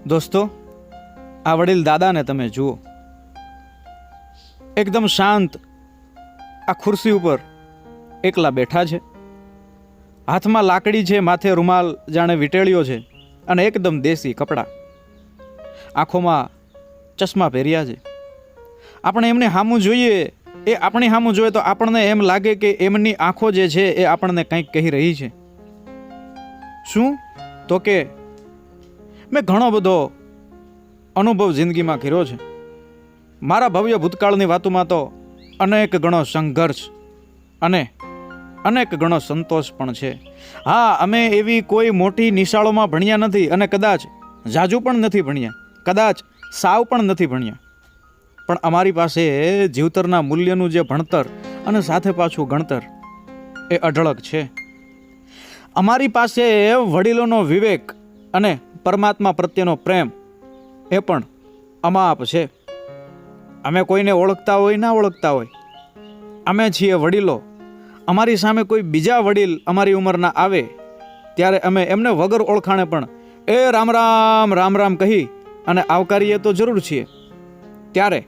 દોસ્તો, આ વડીલ દાદાને તમે જુઓ, એકદમ શાંત આ ખુરશી ઉપર એકલા બેઠા છે. હાથમાં લાકડી છે, માથે રૂમાલ જાણે વીંટેળ્યો છે અને એકદમ દેશી કપડાં. આંખોમાં ચશ્મા પહેર્યા છે. આપણે એમને સામું જોઈએ, એ આપણી સામું જોઈએ તો આપણને એમ લાગે કે એમની આંખો જે છે એ આપણને કંઈક કહી રહી છે. શું? તો કે મેં ઘણો બધો અનુભવ જિંદગીમાં કર્યો છે. મારા ભવ્ય ભૂતકાળની વાતોમાં તો અનેક ગણો સંઘર્ષ અને અનેક ગણો સંતોષ પણ છે. હા, અમે એવી કોઈ મોટી નિશાળોમાં ભણ્યા નથી અને કદાચ જાજુ પણ નથી ભણ્યા, કદાચ સાવ પણ નથી ભણ્યા, પણ અમારી પાસે જીવતરના મૂલ્યનું જે ભણતર અને સાથે પાછું ગણતર એ અઢળક છે. અમારી પાસે વડીલોનો વિવેક અને પરમાત્મા પ્રત્યેનો પ્રેમ એ પણ અમાપ છે. અમે કોઈને ઓળખતા હોય ના ઓળખતા હોય, અમે છીએ વડીલો. અમારી સામે કોઈ બીજા વડીલ અમારી ઉંમરના આવે ત્યારે અમે એમને વગર ઓળખાણે પણ એ રામ રામ રામ રામ કહી અને આવકારીએ તો જરૂર છીએ. ત્યારે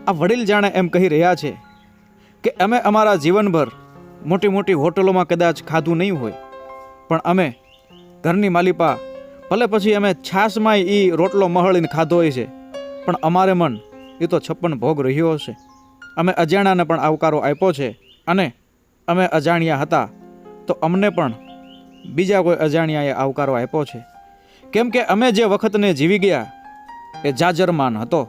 આ વડીલ જાણે એમ કહી રહ્યા છે કે અમે અમારા જીવનભર મોટી મોટી હોટલોમાં કદાચ ખાધું નહીં હોય, પણ અમે ઘરની માલિપા ભલે પછી અમે છાશમાં એ રોટલો મહળીને ખાધો હોય છે, પણ અમારે મન એ તો 56 ભોગ રહ્યો હશે. અમે અજાણ્યાને પણ આવકારો આપ્યો છે અને અમે અજાણ્યા હતા તો અમને પણ બીજા કોઈ અજાણ્યાએ આવકારો આપ્યો છે. કેમ કે અમે જે વખતને જીવી ગયા એ જાજરમાન હતો.